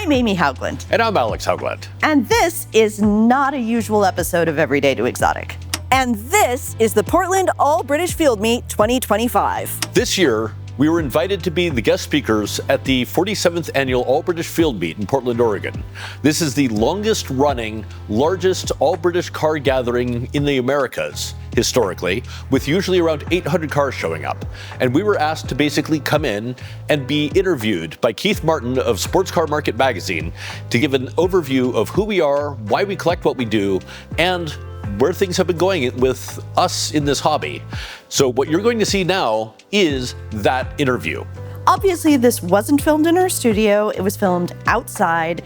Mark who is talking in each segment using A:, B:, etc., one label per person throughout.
A: I'm Amy Haugland.
B: And I'm Alex Haugland.
A: And this is not a usual episode of Everyday to Exotic. And this is the Portland All-British Field Meet 2025.
B: This year, we were invited to be the guest speakers at the 47th Annual All-British Field Meet in Portland, Oregon. This is the longest running, largest all-British car gathering in the Americas, historically, with usually around 800 cars showing up. And we were asked to basically come in and be interviewed by Keith Martin of Sports Car Market magazine to give an overview of who we are, why we collect what we do, and where things have been going with us in this hobby. So what you're going to see now is that interview.
A: Obviously, this wasn't filmed in our studio. It was filmed outside.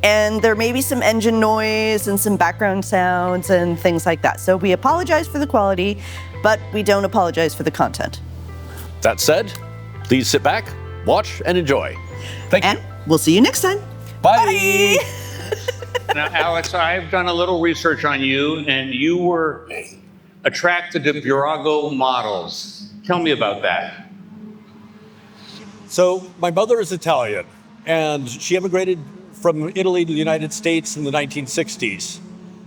A: And there may be some engine noise and some background sounds and things like that. So we apologize for the quality, but we don't apologize for the content.
B: That said, please sit back, watch, and enjoy. Thank
A: And
B: you.
A: we'll see you next time.
B: Bye.
C: Now, Alex, I've done a little research on you, and you were attracted to Burago models. Tell me about that.
D: So my mother is Italian, and she immigrated from Italy to the United States in the 1960s.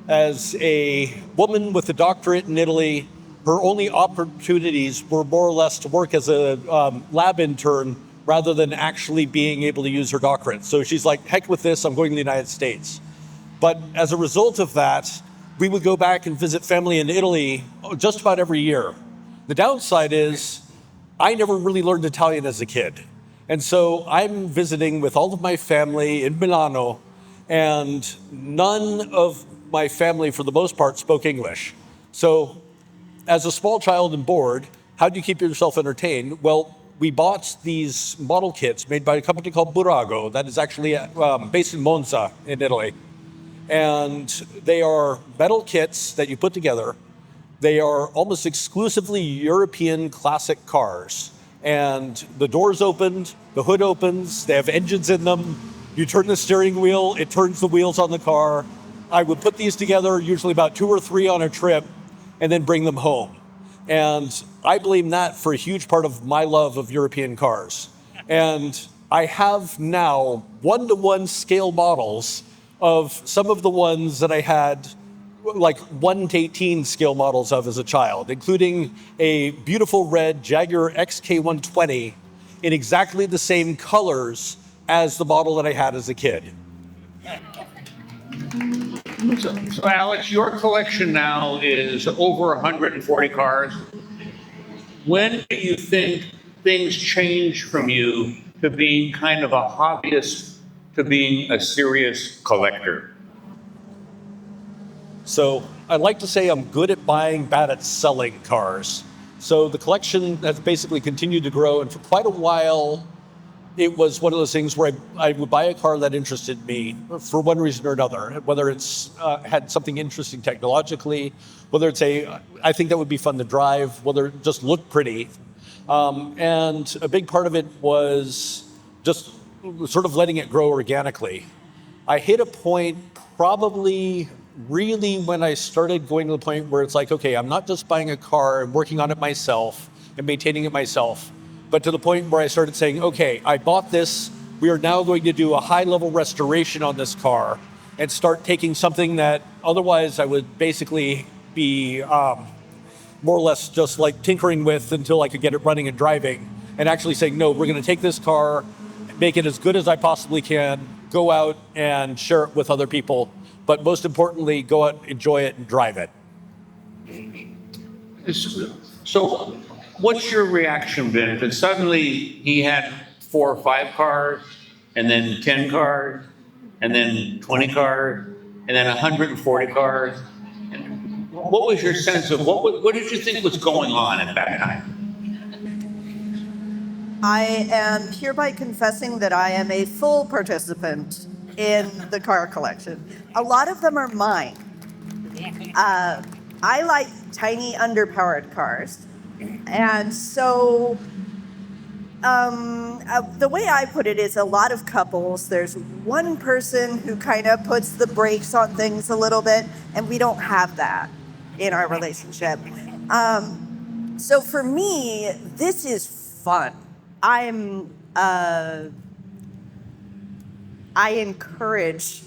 D: As a woman with a doctorate in Italy, her only opportunities were more or less to work as a lab intern rather than actually being able to use her doctorate. So she's like, heck with this, I'm going to the United States. But as a result of that, we would go back and visit family in Italy just about every year. The downside is I never really learned Italian as a kid. And so I'm visiting with all of my family in Milano, and none of my family, for the most part, spoke English. So as a small child and bored, how do you keep yourself entertained? Well, we bought these model kits made by a company called Burago that is actually based in Monza in Italy. And they are metal kits that you put together. They are almost exclusively European classic cars. And the doors opened, the hood opens, they have engines in them. You turn the steering wheel, it turns the wheels on the car. I would put these together, usually about 2 or 3 on a trip, and then bring them home. And I blame that for a huge part of my love of European cars. And I have now 1-to-1 scale models of some of the ones that I had like 1-to-18 scale models of as a child, including a beautiful red Jaguar XK120 in exactly the same colors as the model that I had as a kid.
C: So Alex, your collection now is over 140 cars. When do you think things change from you to being kind of a hobbyist to being a serious collector?
D: So I'd like to say I'm good at buying, bad at selling cars. So the collection has basically continued to grow, and for quite a while, it was one of those things where I would buy a car that interested me for one reason or another, whether it's had something interesting technologically, whether it's I think that would be fun to drive, whether it just looked pretty. And a big part of it was just sort of letting it grow organically. I hit a point probably really when I started going to the point where it's like, okay, I'm not just buying a car and working on it myself and maintaining it myself, but to the point where I started saying, okay, I bought this, we are now going to do a high-level restoration on this car and start taking something that otherwise I would basically be more or less just like tinkering with until I could get it running and driving, and actually saying, no, we're going to take this car, make it as good as I possibly can, go out and share it with other people, but most importantly, go out, enjoy it, and drive it.
C: So what's your reaction been if suddenly he had 4 or 5 cars, and then 10 cars, and then 20 cars, and then 140 cars? What was your sense of, what did you think was going on at that time?
A: I am hereby confessing that I am a full participant in the car collection. A lot of them are mine. I like tiny underpowered cars. And so the way I put it is a lot of couples, there's one person who kind of puts the brakes on things a little bit, and we don't have that in our relationship. So for me, this is fun. I'm I encourage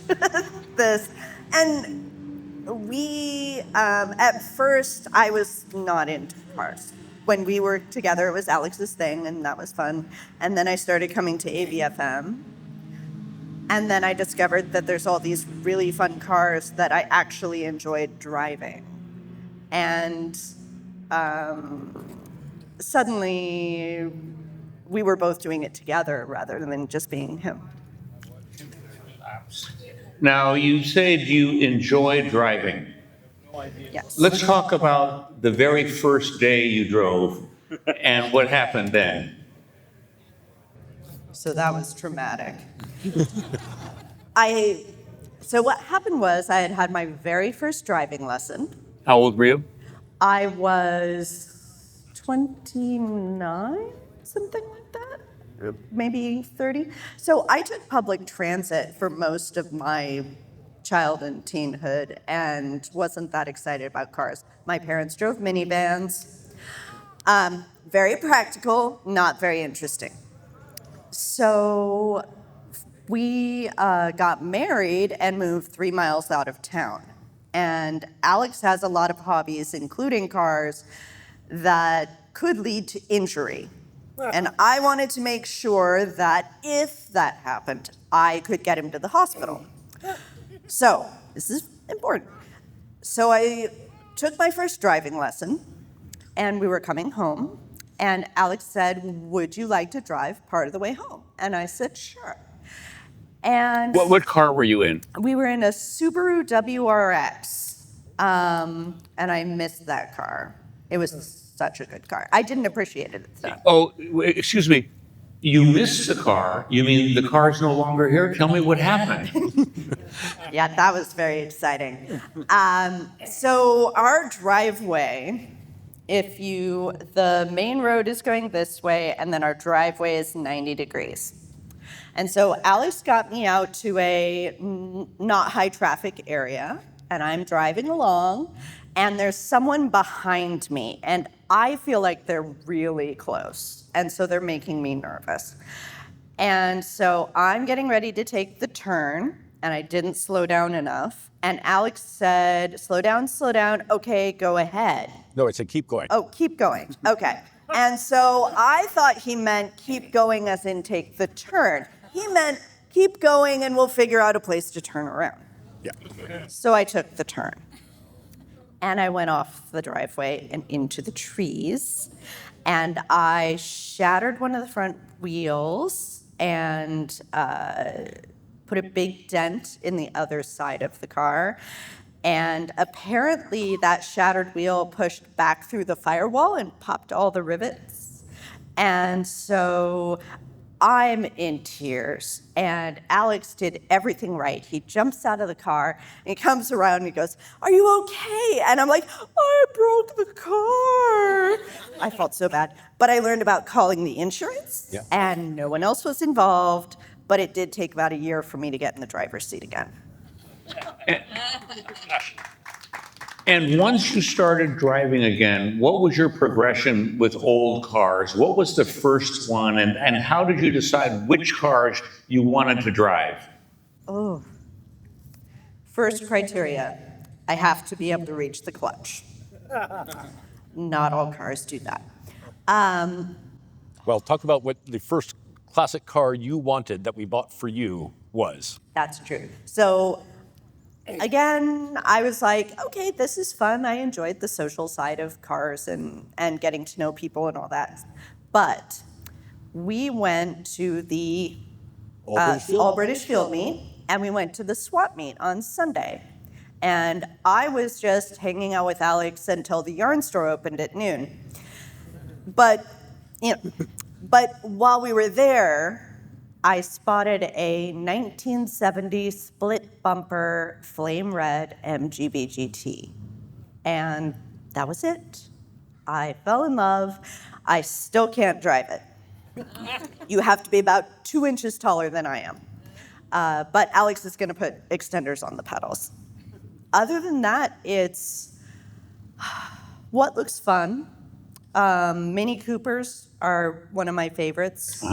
A: this. And we, at first, I was not into cars. When we were together, it was Alex's thing, and that was fun. And then I started coming to AVFM. And then I discovered that there's all these really fun cars that I actually enjoyed driving. And suddenly, we were both doing it together rather than just being him.
C: Now, you said you enjoy driving.
A: Yes.
C: Let's talk about the very first day you drove and what happened then.
A: So that was traumatic. So what happened was I had had my very first driving lesson.
C: How old were you?
A: I was 29, something like that. Maybe 30. So I took public transit for most of my child and teenhood and wasn't that excited about cars. My parents drove minivans. Very practical, not very interesting. So we got married and moved 3 miles out of town. And Alex has a lot of hobbies, including cars, that could lead to injury. And I wanted to make sure that if that happened, I could get him to the hospital. So, this is important. So I took my first driving lesson, and we were coming home, and Alex said, "Would you like to drive part of the way home?" And I said, "Sure." And
C: What car were you in?
A: we were in a Subaru WRX, and I missed that car. It was such a good car. I didn't appreciate it at the time.
C: Oh, excuse me. You missed the car? You mean the car's no longer here? Tell me what happened.
A: Yeah, that was very exciting. So our driveway, the main road is going this way, and then our driveway is 90 degrees. And so Alex got me out to a not high traffic area, and I'm driving along, and there's someone behind me, and I feel like they're really close, and so they're making me nervous. And so I'm getting ready to take the turn, and I didn't slow down enough, and Alex said, slow down, okay, go ahead.
D: No, I said keep going.
A: Oh, keep going, okay. And so I thought he meant keep going as in take the turn. He meant keep going and we'll figure out a place to turn around.
D: Yeah.
A: So I took the turn. And I went off the driveway and into the trees. And I shattered one of the front wheels and put a big dent in the other side of the car. And apparently that shattered wheel pushed back through the firewall and popped all the rivets. And so I'm in tears, and Alex did everything right. He jumps out of the car, and he comes around, and he goes, "Are you okay?" And I'm like, "I broke the car." I felt so bad. But I learned about calling the insurance, and no one else was involved, but it did take about a year for me to get in the driver's seat again.
C: And once you started driving again, what was your progression with old cars? What was the first one, and how did you decide which cars you wanted to drive?
A: Oh. First criteria, I have to be able to reach the clutch. Not all cars do that.
D: Well, talk about what the first classic car you wanted that we bought for you was.
A: That's true. So again, I was like, okay, this is fun. I enjoyed the social side of cars and getting to know people and all that. But we went to the All British Field Meet, and we went to the swap meet on Sunday. And I was just hanging out with Alex until the yarn store opened at noon. But while we were there, I spotted a 1970 split bumper flame red MGB GT. And that was it. I fell in love. I still can't drive it. You have to be about 2 inches taller than I am. But Alex is going to put extenders on the pedals. Other than that, it's what looks fun. Mini Coopers are one of my favorites.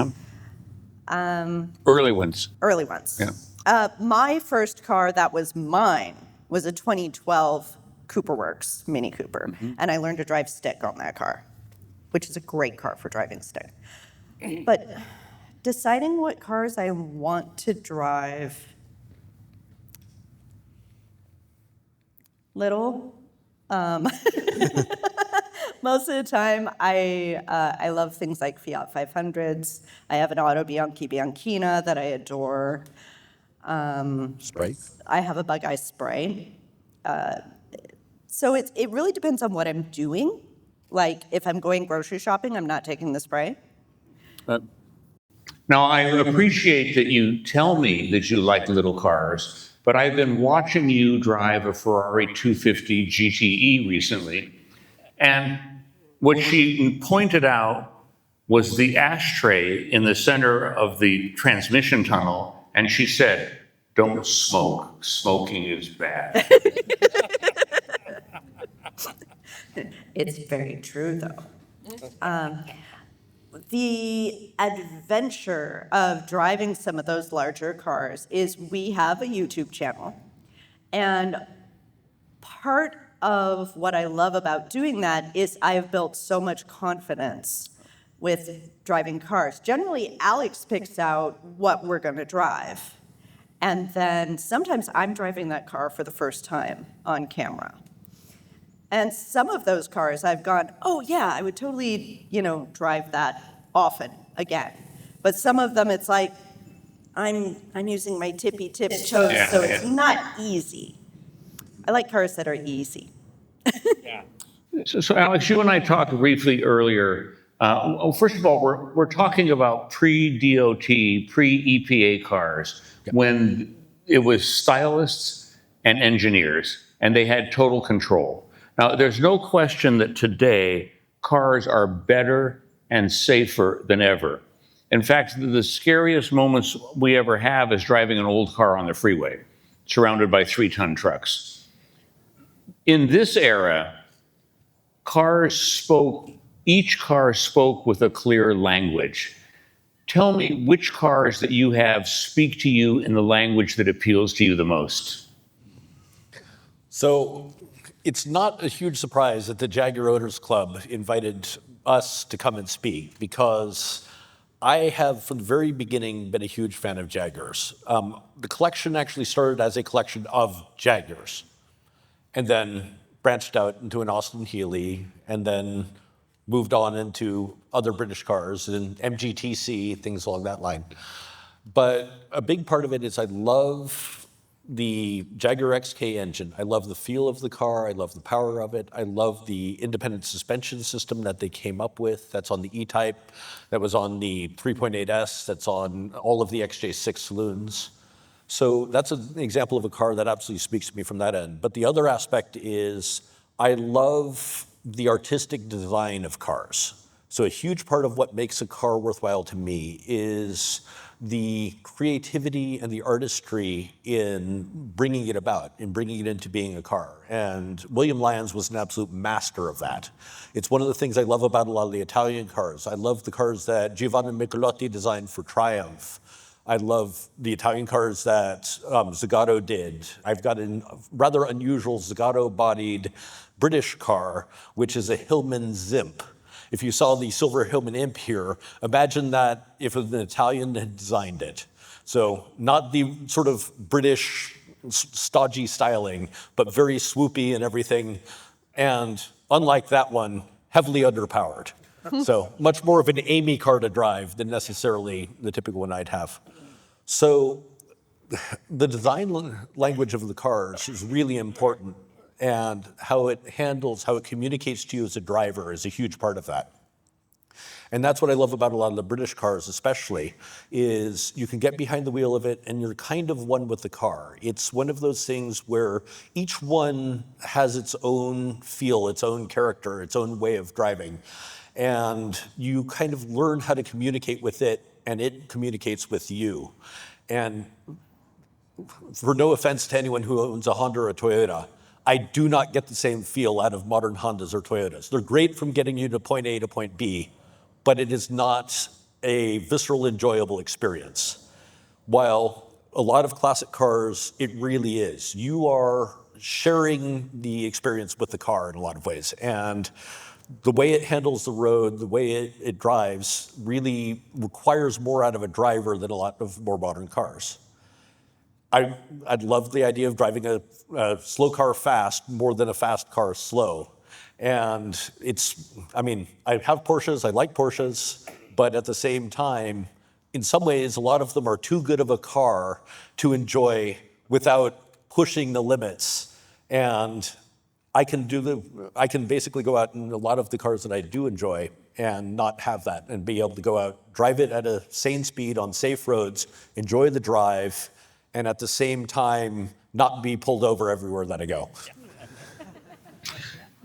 C: Early ones.
A: Early ones.
C: Yeah.
A: My first car that was mine was a 2012 Cooper Works Mini Cooper, and I learned to drive stick on that car, which is a great car for driving stick. But deciding what cars I want to drive, little. Most of the time, I love things like Fiat 500s. I have an Auto Bianchi Bianchina that I adore.
D: Spray?
A: I have a Bug Eye Spray. So it really depends on what I'm doing. Like, if I'm going grocery shopping, I'm not taking the spray.
C: Now, I appreciate that you tell me that you like little cars, but I've been watching you drive a Ferrari 250 GTE recently, and what she pointed out was the ashtray in the center of the transmission tunnel, and she said, "Don't smoke. Smoking is bad."
A: It's very true, though. The adventure of driving some of those larger cars is we have a YouTube channel. And part of what I love about doing that is I've built so much confidence with driving cars. Generally, Alex picks out what we're going to drive. And then sometimes I'm driving that car for the first time on camera. And some of those cars I've gone, oh yeah, I would totally, drive that often again. But some of them it's like, I'm using my tippy tip toes, so it's not easy. I like cars that are easy.
C: So, Alex, you and I talked briefly earlier. First of all, we're talking about pre-DOT, pre-EPA cars when it was stylists and engineers, and they had total control. Now, there's no question that today cars are better and safer than ever. In fact, the scariest moments we ever have is driving an old car on the freeway, surrounded by 3-ton trucks. In this era, each car spoke with a clear language. Tell me which cars that you have speak to you in the language that appeals to you the most.
D: So it's not a huge surprise that the Jaguar Owners Club invited us to come and speak, because I have, from the very beginning, been a huge fan of Jaguars. The collection actually started as a collection of Jaguars, and then branched out into an Austin Healey, and then moved on into other British cars and MGTC, things along that line. But a big part of it is I love the Jaguar XK engine. I love the feel of the car. I love the power of it. I love the independent suspension system that they came up with. That's on the E-Type. That was on the 3.8S. That's on all of the XJ6 saloons. So that's an example of a car that absolutely speaks to me from that end. But the other aspect is I love the artistic design of cars. So a huge part of what makes a car worthwhile to me is the creativity and the artistry in bringing it about, in bringing it into being a car. And William Lyons was an absolute master of that. It's one of the things I love about a lot of the Italian cars. I love the cars that Giovanni Michelotti designed for Triumph. I love the Italian cars that Zagato did. I've got a rather unusual Zagato-bodied British car, which is a Hillman Zimp. If you saw the silver Hillman Imp here, imagine that if an Italian had designed it. So not the sort of British stodgy styling, but very swoopy and everything. And unlike that one, heavily underpowered. So much more of an Amy car to drive than necessarily the typical one I'd have. So the design language of the cars is really important, and how it communicates to you as a driver is a huge part of that. And that's what I love about a lot of the British cars especially, is you can get behind the wheel of it and you're kind of one with the car. It's one of those things where each one has its own feel, its own character, its own way of driving. And you kind of learn how to communicate with it, and it communicates with you. And for no offense to anyone who owns a Honda or a Toyota, I do not get the same feel out of modern Hondas or Toyotas. They're great from getting you to point A to point B, but it is not a visceral, enjoyable experience. While a lot of classic cars, it really is. You are sharing the experience with the car in a lot of ways. And the way it handles the road, the way it drives, really requires more out of a driver than a lot of more modern cars. I'd love the idea of driving a slow car fast more than a fast car slow. And I have Porsches, I like Porsches, but at the same time, in some ways, a lot of them are too good of a car to enjoy without pushing the limits. And I can basically go out in a lot of the cars that I do enjoy and not have that and be able to go out, drive it at a sane speed on safe roads, enjoy the drive, and at the same time, not be pulled over everywhere that I go.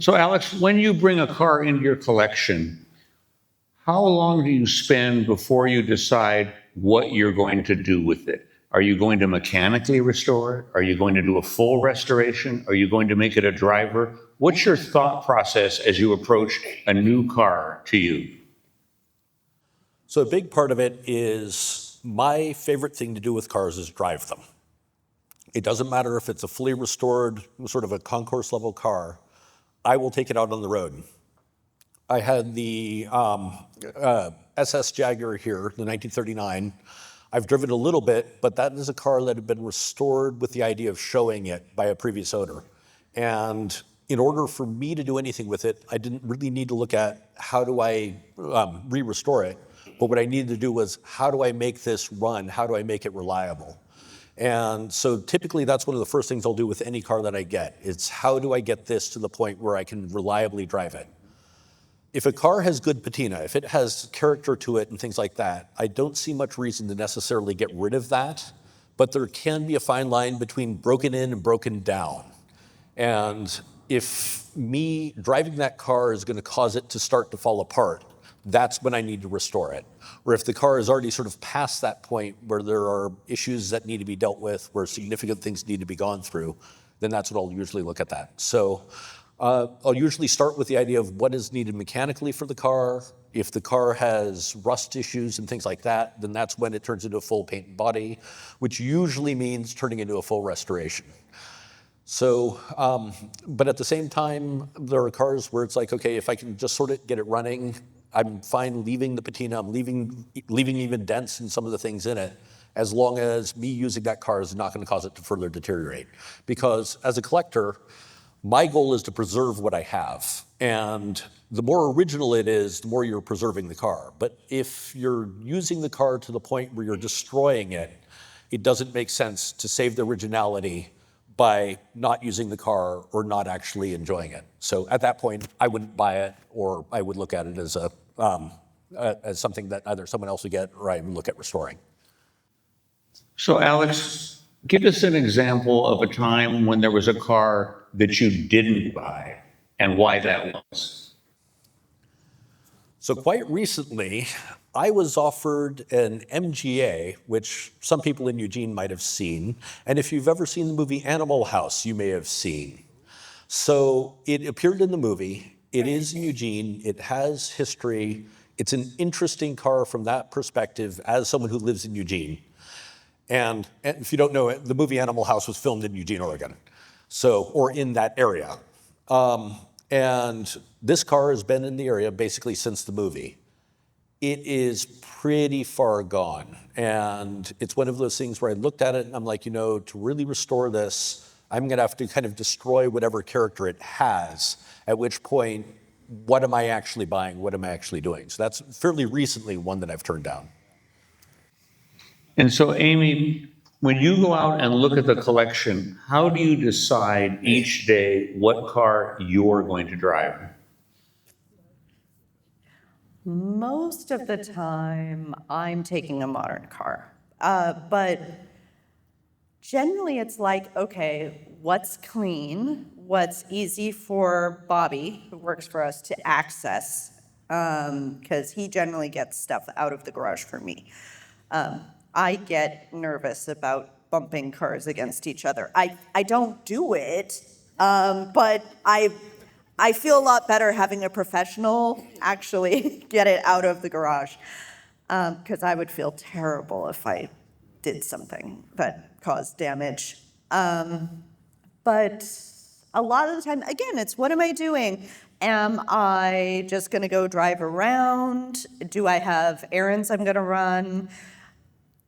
C: So, Alex, when you bring a car into your collection, how long do you spend before you decide what you're going to do with it? Are you going to mechanically restore it? Are you going to do a full restoration? Are you going to make it a driver? What's your thought process as you approach a new car to you?
D: So a big part of it is my favorite thing to do with cars is drive them. It doesn't matter if it's a fully restored, sort of a concourse level car, I will take it out on the road. I had the SS Jaguar here, the 1939. I've driven a little bit, but that is a car that had been restored with the idea of showing it by a previous owner. And in order for me to do anything with it, I didn't really need to look at how do I re-restore it, but what I needed to do was how do I make this run? How do I make it reliable? And so typically that's one of the first things I'll do with any car that I get. It's how do I get this to the point where I can reliably drive it? If a car has good patina, if it has character to it and things like that, I don't see much reason to necessarily get rid of that, but there can be a fine line between broken in and broken down. And if me driving that car is going to cause it to start to fall apart, that's when I need to restore it. Or if the car is already sort of past that point where there are issues that need to be dealt with, where significant things need to be gone through, then that's what I'll usually look at that. So I'll usually start with the idea of what is needed mechanically for the car. If the car has rust issues and things like that, then that's when it turns into a full paint and body, which usually means turning into a full restoration. So, but at the same time, there are cars where it's like, okay, if I can just sort of get it running, I'm fine leaving the patina, I'm leaving even dents in some of the things in it, as long as me using that car is not going to cause it to further deteriorate. Because as a collector, my goal is to preserve what I have. And the more original it is, the more you're preserving the car. But if you're using the car to the point where you're destroying it, it doesn't make sense to save the originality by not using the car or not actually enjoying it. So at that point, I wouldn't buy it, or I would look at it as something that either someone else would get or I would look at restoring.
C: So, Alex, give us an example of a time when there was a car that you didn't buy and why that was.
D: So quite recently, I was offered an MGA, which some people in Eugene might have seen. And if you've ever seen the movie Animal House, you may have seen. So it appeared in the movie. It is in Eugene. It has history. It's an interesting car from that perspective as someone who lives in Eugene. And if you don't know it, the movie Animal House was filmed in Eugene, Oregon, or in that area. And this car has been in the area basically since the movie. It is pretty far gone. And it's one of those things where I looked at it and I'm like, to really restore this, I'm going to have to kind of destroy whatever character it has, at which point, what am I actually buying? What am I actually doing? So that's fairly recently one that I've turned down.
C: And so, Amy, when you go out and look at the collection, how do you decide each day what car you're going to drive?
A: Most of the time, I'm taking a modern car. But generally, it's like, okay, what's clean? What's easy for Bobby, who works for us, to access? Because he generally gets stuff out of the garage for me. I get nervous about bumping cars against each other. I don't do it, but I feel a lot better having a professional actually get it out of the garage, because I would feel terrible if I did something that caused damage. But a lot of the time, again, it's what am I doing? Am I just going to go drive around? Do I have errands I'm going to run?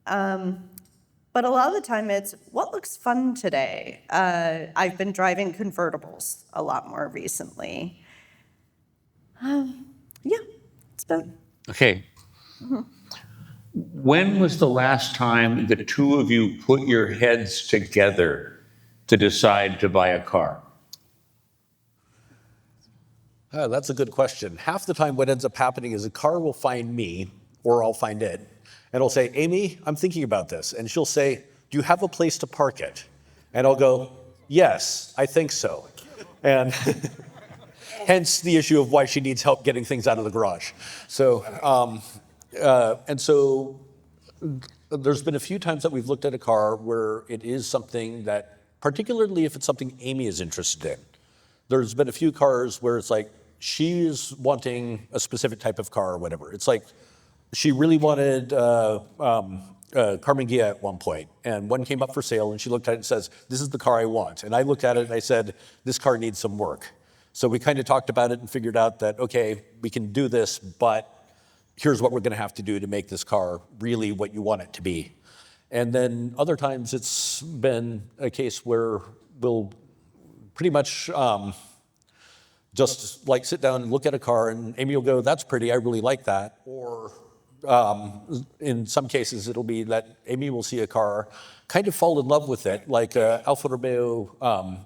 A: But a lot of the time, it's what looks fun today. I've been driving convertibles a lot more recently. Yeah, it's about.
C: Okay. When was the last time the two of you put your heads together to decide to buy a car?
D: That's a good question. Half the time what ends up happening is a car will find me, or I'll find it, and it'll say, Amy, I'm thinking about this. And she'll say, do you have a place to park it? And I'll go, yes, I think so. And hence the issue of why she needs help getting things out of the garage. So, so there's been a few times that we've looked at a car where it is something that, particularly if it's something Amy is interested in. There's been a few cars where it's like, she's wanting a specific type of car or whatever. It's like, she really wanted Carmen Ghia at one point, and one came up for sale, and she looked at it and says, this is the car I want. And I looked at it and I said, this car needs some work. So we kind of talked about it and figured out that, okay, we can do this, but here's what we're going to have to do to make this car really what you want it to be. And then other times it's been a case where we'll pretty much just like sit down and look at a car, and Amy will go, that's pretty, I really like that. Or in some cases it'll be that Amy will see a car, kind of fall in love with it, like Alfa Romeo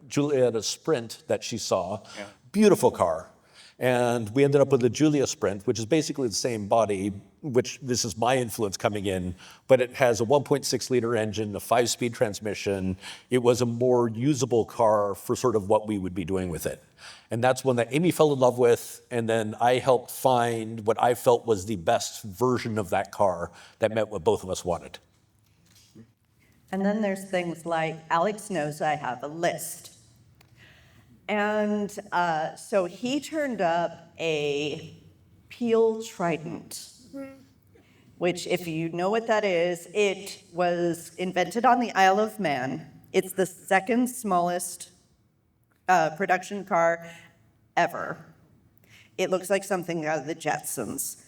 D: Giulia Sprint that she saw. Yeah. Beautiful car. And we ended up with the Giulia Sprint, which is basically the same body, which this is my influence coming in, but it has a 1.6 liter engine, a 5-speed transmission. It was a more usable car for sort of what we would be doing with it. And that's one that Amy fell in love with, and then I helped find what I felt was the best version of that car that met what both of us wanted.
A: And then there's things like Alex knows I have a list. And so he turned up a Peel Trident, which, if you know what that is, it was invented on the Isle of Man. It's the second smallest production car ever. It looks like something out of the Jetsons.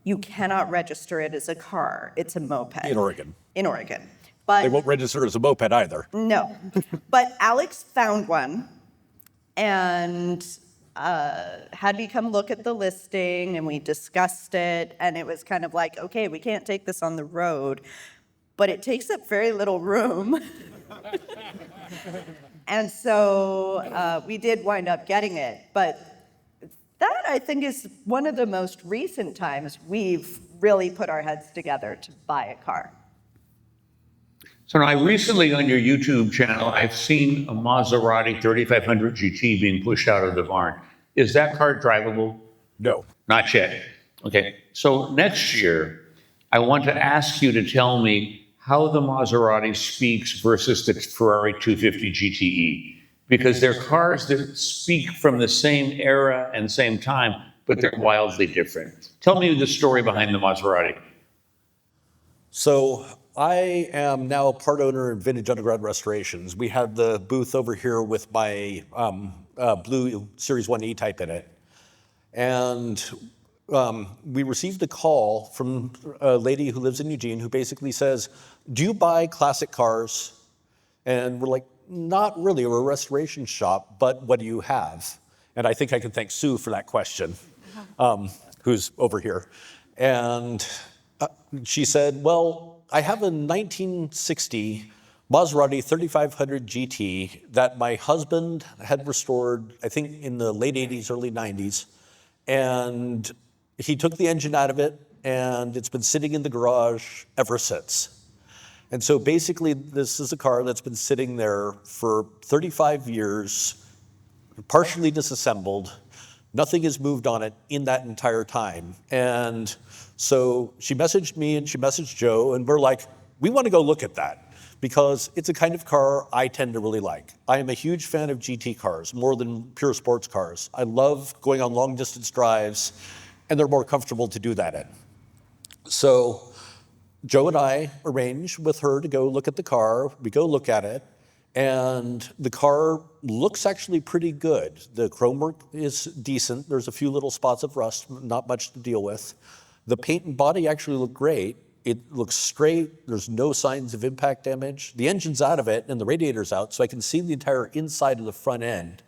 A: You cannot register it as a car. It's a moped.
D: In Oregon.
A: In Oregon. But
D: they won't register it as a moped either.
A: No. But Alex found one and had me come look at the listing, and we discussed it, and it was kind of like, okay, we can't take this on the road, but it takes up very little room. And so we did wind up getting it, but that, I think, is one of the most recent times we've really put our heads together to buy a car.
C: So now, I recently on your YouTube channel, I've seen a Maserati 3500 GT being pushed out of the barn. Is that car drivable?
D: No.
C: Not yet. Okay. So next year, I want to ask you to tell me how the Maserati speaks versus the Ferrari 250 GTE. Because they're cars that speak from the same era and same time, but they're wildly different. Tell me the story behind the Maserati.
D: So I am now a part owner in Vintage Underground Restorations. We had the booth over here with my blue Series 1 E-Type in it. And we received a call from a lady who lives in Eugene who basically says, do you buy classic cars? And we're like, not really, we're a restoration shop, but what do you have? And I think I can thank Sue for that question, who's over here. And she said, well, I have a 1960 Maserati 3500 GT that my husband had restored, I think in the late 80s, early 90s. And he took the engine out of it, and it's been sitting in the garage ever since. And so basically, this is a car that's been sitting there for 35 years, partially disassembled. Nothing has moved on it in that entire time. And so she messaged me and she messaged Joe, and we're like, we want to go look at that because it's a kind of car I tend to really like. I am a huge fan of GT cars, more than pure sports cars. I love going on long distance drives, and they're more comfortable to do that in. So Joe and I arrange with her to go look at the car. We go look at it, and the car looks actually pretty good. The chrome work is decent. There's a few little spots of rust, not much to deal with. The paint and body actually look great. It looks straight. There's no signs of impact damage. The engine's out of it and the radiator's out, so I can see the entire inside of the front end.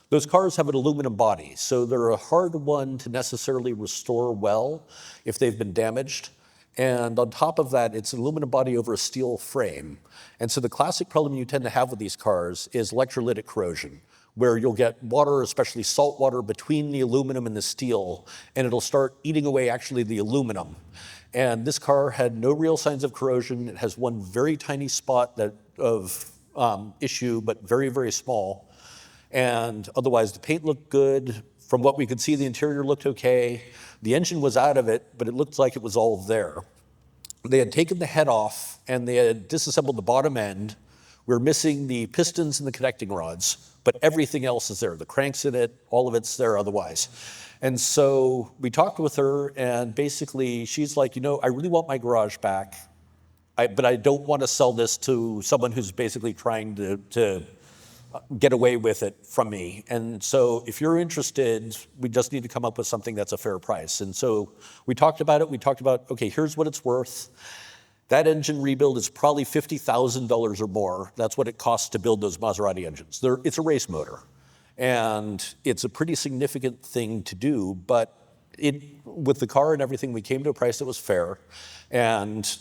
D: Those cars have an aluminum body, so they're a hard one to necessarily restore well if they've been damaged. And on top of that, it's an aluminum body over a steel frame. And so the classic problem you tend to have with these cars is electrolytic corrosion, where you'll get water, especially salt water, between the aluminum and the steel, and it'll start eating away actually the aluminum. And this car had no real signs of corrosion. It has one very tiny spot of issue, but very, very small. And otherwise, the paint looked good. From what we could see, the interior looked okay. The engine was out of it, but it looked like it was all there. They had taken the head off, and they had disassembled the bottom end. We were missing the pistons and the connecting rods, but everything else is there. The crank's in it, all of it's there otherwise. And so we talked with her, and basically she's like, I really want my garage back, but I don't want to sell this to someone who's basically trying to get away with it from me. And so if you're interested, we just need to come up with something that's a fair price. And so we talked about it. We talked about, okay, here's what it's worth. That engine rebuild is probably $50,000 or more. That's what it costs to build those Maserati engines. It's a race motor. And it's a pretty significant thing to do, but with the car and everything, we came to a price that was fair. And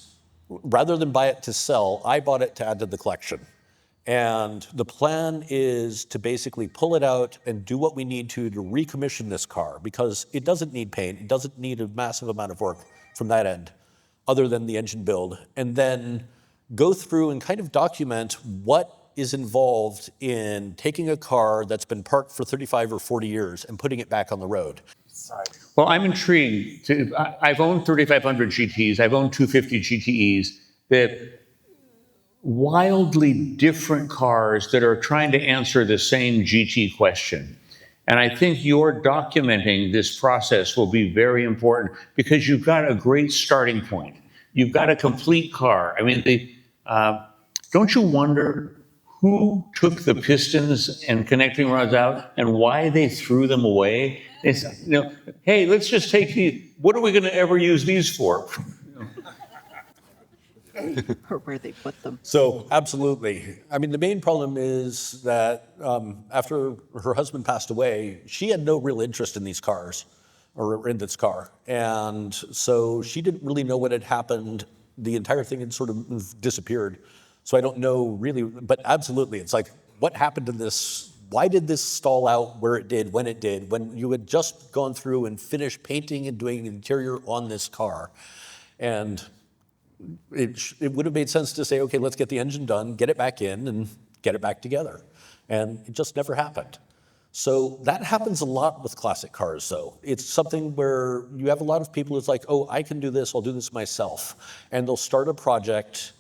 D: rather than buy it to sell, I bought it to add to the collection. And the plan is to basically pull it out and do what we need to recommission this car, because it doesn't need paint. It doesn't need a massive amount of work from that end, other than the engine build. And then go through and kind of document what is involved in taking a car that's been parked for 35 or 40 years and putting it back on the road.
C: Sorry. Well, I'm intrigued. I've owned 3500 GTs. I've owned 250 GTEs. They're wildly different cars that are trying to answer the same GT question. And I think your documenting this process will be very important, because you've got a great starting point. You've got a complete car. I mean, don't you wonder who took the pistons and connecting rods out and why they threw them away? It's, hey, let's just take these. What are we going to ever use these for?
E: Or where they put them.
D: So absolutely. I mean, the main problem is that after her husband passed away, she had no real interest in these cars or in this car. And so she didn't really know what had happened. The entire thing had sort of disappeared. So I don't know really, but absolutely, it's like, what happened to this? Why did this stall out where it did, when you had just gone through and finished painting and doing the interior on this car? And it would have made sense to say, okay, let's get the engine done, get it back in, and get it back together. And it just never happened. So that happens a lot with classic cars, though. It's something where you have a lot of people who's like, oh, I can do this, I'll do this myself. And they'll start a project,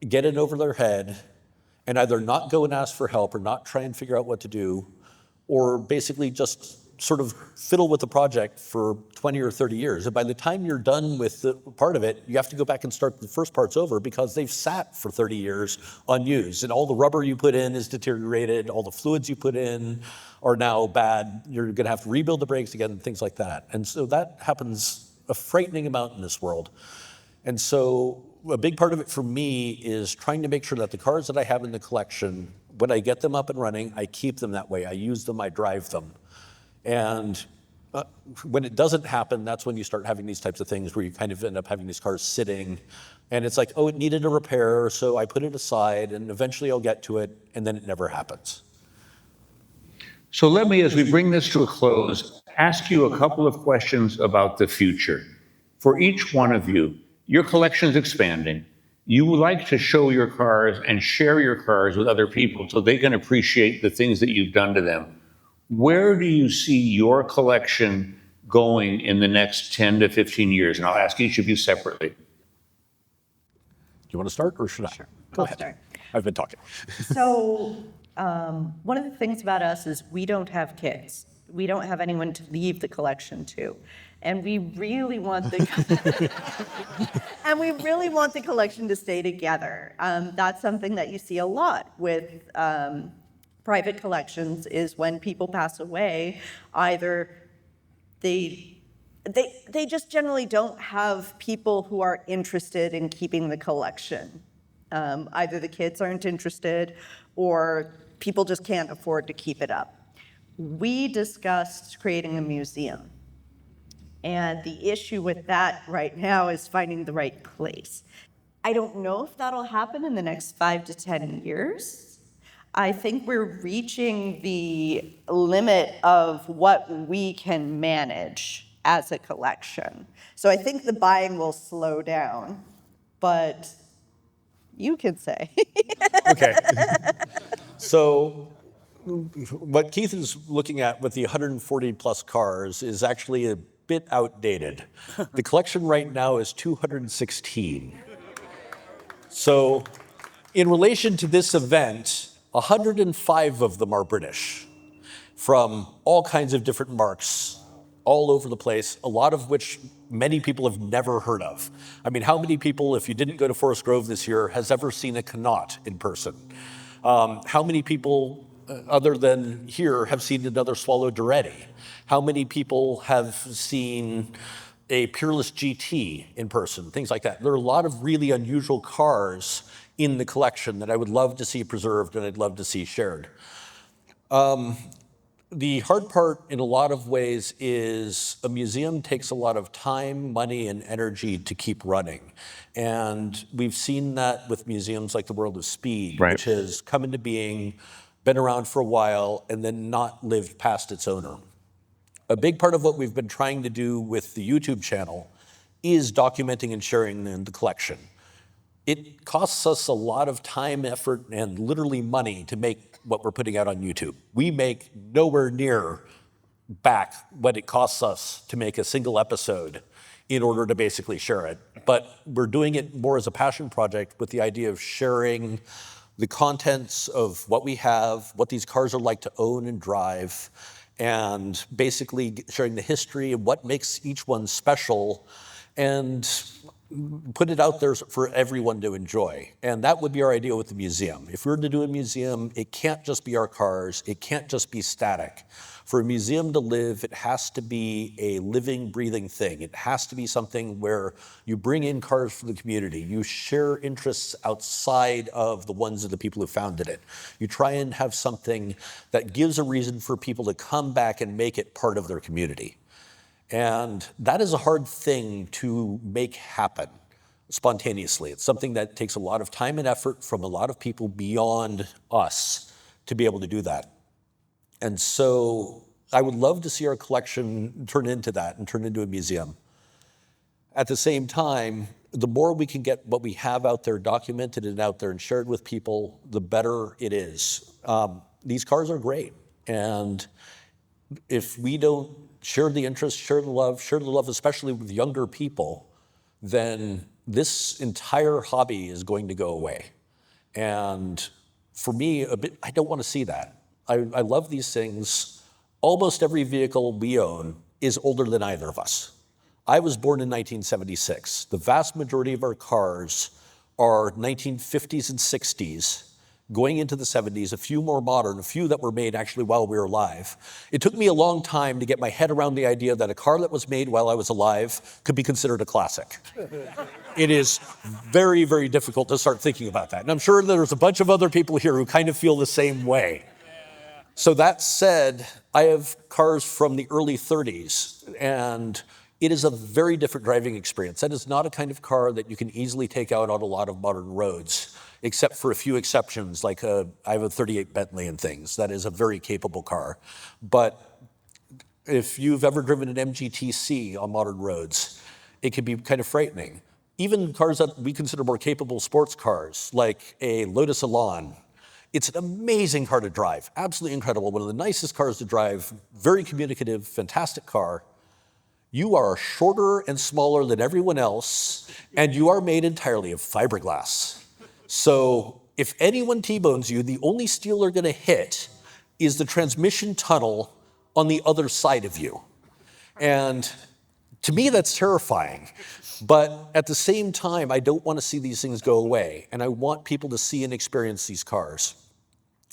D: get it over their head, and either not go and ask for help or not try and figure out what to do, or basically just sort of fiddle with the project for 20 or 30 years. And by the time you're done with the part of it, you have to go back and start the first parts over, because they've sat for 30 years unused. And all the rubber you put in is deteriorated, all the fluids you put in are now bad. You're gonna have to rebuild the brakes again and things like that. And so that happens a frightening amount in this world. And so a big part of it for me is trying to make sure that the cars that I have in the collection, when I get them up and running, I keep them that way. I use them, I drive them. And when it doesn't happen, that's when you start having these types of things where you kind of end up having these cars sitting, and it's like, oh, it needed a repair, so I put it aside, and eventually I'll get to it, and then it never happens.
C: So let me, as we bring this to a close, ask you a couple of questions about the future. For each one of you, your collection's expanding. You like to show your cars and share your cars with other people so they can appreciate the things that you've done to them. Where do you see your collection going in the next 10 to 15 years? And I'll ask each of you separately.
D: Do you want to start, or should I?
E: Sure.
D: Go
E: I'll
D: ahead.
E: start.
D: I've been talking.
A: So one of the things about us is we don't have kids. We don't have anyone to leave the collection to. And we really want the collection to stay together. That's something that you see a lot with private collections is when people pass away, either they just generally don't have people who are interested in keeping the collection. Either the kids aren't interested or people just can't afford to keep it up. We discussed creating a museum. And the issue with that right now is finding the right place. I don't know if that'll happen in the next 5 to 10 years. I think we're reaching the limit of what we can manage as a collection. So I think the buying will slow down, but you can say.
D: Okay. So what Keith is looking at with the 140 plus cars is actually a bit outdated. The collection right now is 216. So in relation to this event, 105 of them are British from all kinds of different marques all over the place, a lot of which many people have never heard of. I mean, how many people, if you didn't go to Forest Grove this year, has ever seen a Connaught in person? How many people, other than here, have seen another Swallow Duretti? How many people have seen a Peerless GT in person? Things like that. There are a lot of really unusual cars in the collection that I would love to see preserved and I'd love to see shared. The hard part in a lot of ways is a museum takes a lot of time, money, and energy to keep running. And we've seen that with museums like the World of Speed,
B: Right.
D: which has come into being, been around for a while, and then not lived past its owner. A big part of what we've been trying to do with the YouTube channel is documenting and sharing the collection. It costs us a lot of time, effort, and literally money to make what we're putting out on YouTube. We make nowhere near back what it costs us to make a single episode in order to basically share it. But we're doing it more as a passion project with the idea of sharing the contents of what we have, what these cars are like to own and drive, and basically sharing the history of what makes each one special and put it out there for everyone to enjoy. And that would be our idea with the museum. If we were to do a museum, it can't just be our cars, it can't just be static. For a museum to live, it has to be a living, breathing thing. It has to be something where you bring in cars for the community, you share interests outside of the ones of the people who founded it. You try and have something that gives a reason for people to come back and make it part of their community. And that is a hard thing to make happen spontaneously. It's something that takes a lot of time and effort from a lot of people beyond us to be able to do that. And so I would love to see our collection turn into that and turn into a museum. At the same time, the more we can get what we have out there documented and out there and shared with people, the better it is. These cars are great. And if we don't share the interest, share the love, especially with younger people, then this entire hobby is going to go away. And for me, I don't want to see that. I love these things. Almost every vehicle we own is older than either of us. I was born in 1976. The vast majority of our cars are 1950s and 60s. Going into the 70s, a few more modern, a few that were made actually while we were alive. It took me a long time to get my head around the idea that a car that was made while I was alive could be considered a classic. It is very, very difficult to start thinking about that. And I'm sure there's a bunch of other people here who kind of feel the same way. So that said, I have cars from the early 30s, and it is a very different driving experience. That is not a kind of car that you can easily take out on a lot of modern roads, except for a few exceptions, like I have a 38 Bentley and things. That is a very capable car. But if you've ever driven an MGTC on modern roads, it can be kind of frightening. Even cars that we consider more capable sports cars, like a Lotus Elan, it's an amazing car to drive, absolutely incredible. One of the nicest cars to drive, very communicative, fantastic car. You are shorter and smaller than everyone else, and you are made entirely of fiberglass. So if anyone T-bones you, the only steel they're gonna hit is the transmission tunnel on the other side of you. And To me, that's terrifying. But at the same time, I don't want to see these things go away. And I want people to see and experience these cars.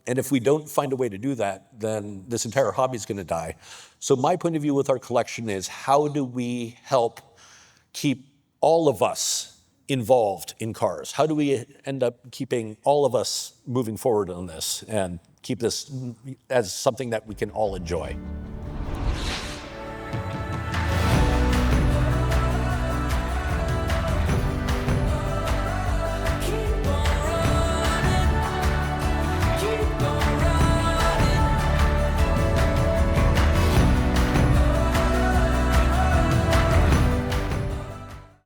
D: And if we don't find a way to do that, then this entire hobby is going to die. So my point of view with our collection is, how do we help keep all of us involved in cars? How do we end up keeping all of us moving forward on this and keep this as something that we can all enjoy?